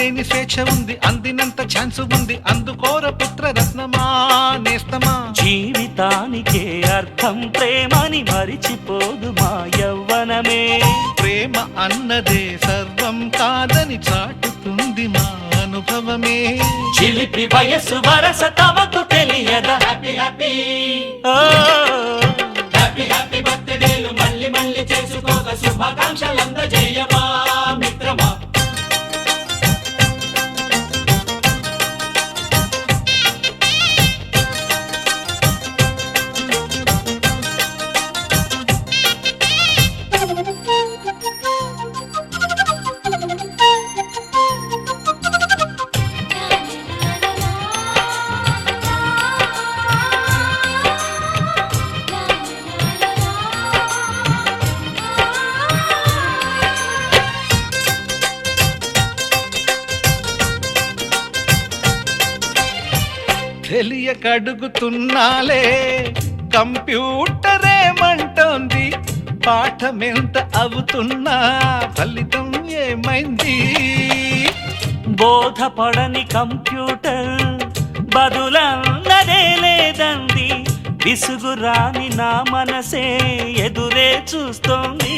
ఆపలేని స్వేచ్ఛ ఉంది, అందినంత ఛాన్స్ ఉంది, అందుకోర పుత్ర రత్నమా నేస్తమా. జీవితానికే అర్థం ప్రేమని మరిచిపోదు మా యవ్వనమే. ప్రేమ అన్నదే సర్వం కాదని చాటుతుంది మా అనుభవమే. చిలిపి వయసు వరస తమకు తెలియదా. హ్యాపీ హ్యాపీ హ్యాపీ హ్యాపీ బర్త్డేలు మళ్ళీ మళ్ళీ చేసుకోగా శుభాకాంక్షలందజేయమా మిత్రమా. తెలియకడుగుతున్నాలే కంప్యూటరేమంటోంది, పాఠమెంత అవుతున్నా ఫలితం ఏమైంది. బోధపడని కంప్యూటర్ బదులన్నదే లేదంది, విసుగురాని నా మనసే ఎదురే చూస్తోంది.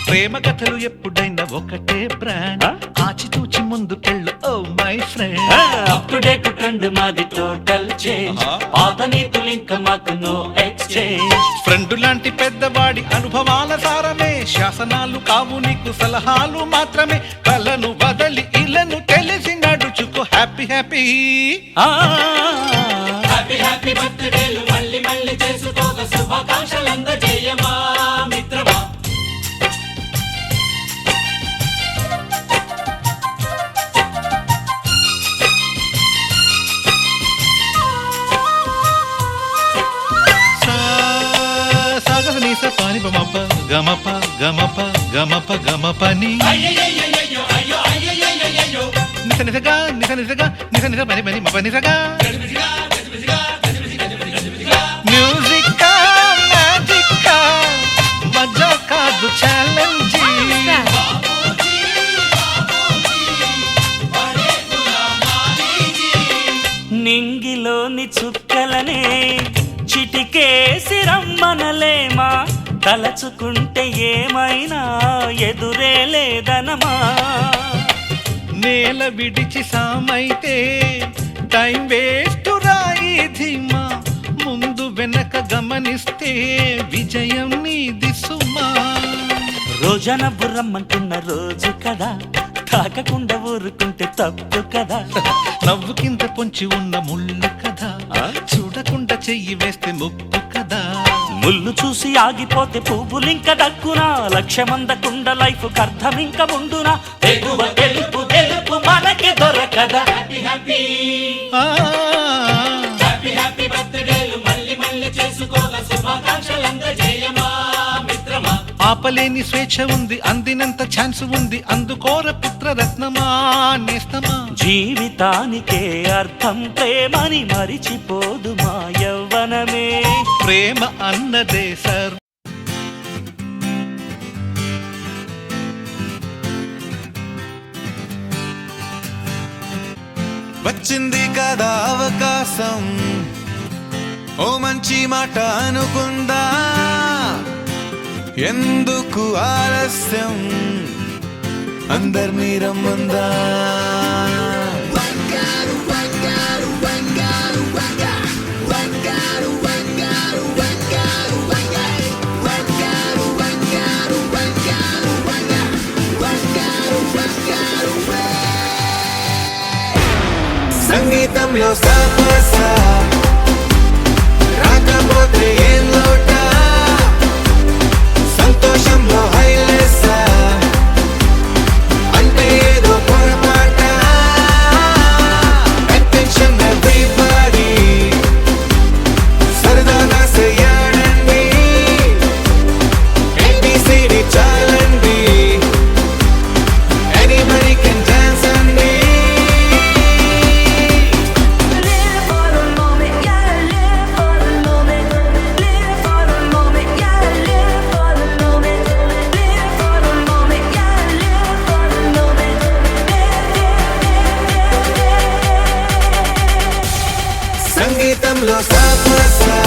ప్రేమ కథలు ఎప్పుడైనా ఒకటే బ్రాండ్, ఆచితూచి ముందుకెళ్ళు oh my friend. Up to date trend మాది టోటల్ చేంజ్, పాత నీతులు ఇంకా మాకు నో ఎక్స్చేంజ్. ఫ్రెండ్ లాంటి పెద్దవాడి అనుభవాల సారమే, శాసనాలు కావు నీకు సలహాలు మాత్రమే. కలను వదలి ఇలను తెలిసి నడుచుకో హ్యాపీ హ్యాపీ హ్యాపీ హ్యాపీ బర్త్డేలు మళ్ళీ మళ్ళీ చేసుకోగా శుభాకాంక్షలందజేయమా మిత్రమా. పాని బమప గమప గమప గమప గమపని నిస నిసగా నిస నిసగా నిస నిస పని పని మప నిసగా. మ్యూజిక్ మ్యాజిక్ మజా కాదు ఛాలెంజ్. నింగిలోని చుక్కలనే చిటికేసి రమ్మనలేమా, తలచుకుంటే ఏమైనా ఎదురే లేదనమా. నేల విడిచి సామైతే టైం వేస్ట్ రాయి ధీమా, ముందు వెనక గమనిస్తే విజయం నీది సుమా. రోజన బుర్రమ్మంటున్న రోజు కదా, తాకకుండా ఊరుకుంటే తప్పు కదా. నవ్వు కింద పొంచి ఉన్న ముళ్ళు కదా, చూడకుండా చెయ్యి వేస్తే ముప్పు కదా. ముళ్ళు చూసి ఆగిపోతే పువ్వులింక దక్కునా, లక్ష్యమందకుండ లైఫ్ అర్థం ఇంక ఉండునా. ఎగువ గెలుపు గెలుపు మనకి దొరకదా. హ్యాపీ హ్యాపీ హ్యాపీ హ్యాపీ బర్త్డేలు మళ్ళీ మళ్ళీ చేసుకోగా శుభాకాంక్షలందజేయమా మిత్రమా. ఆపలేని స్వేచ్ఛ ఉంది, అందినంత ఛాన్స్ ఉంది, అందుకోర పుత్ర రత్నమా నేస్తమా. జీవితానికే అర్థం ప్రేమని మరిచిపోదు మా యవ్వనమే. ప్రేమ అన్నదే సర్ వచ్చింది కదా అవకాశం, ఓ మంచి మాట అనుకుందా, ఎందుకు ఆలస్యం అందరినీ రమ్మందా. సంగీతంలో సాపసా రాకపోతే ఏం లోటా, సంతోషంలో హైలేసా అంటే ఏదో పొరపాట. అటెన్షన్ ఎవ్రీబడీ సరదాగా చెయ్యాడండి, ABCD చాలండి, anybody can dance అండి. సంగీతంలో సాపసా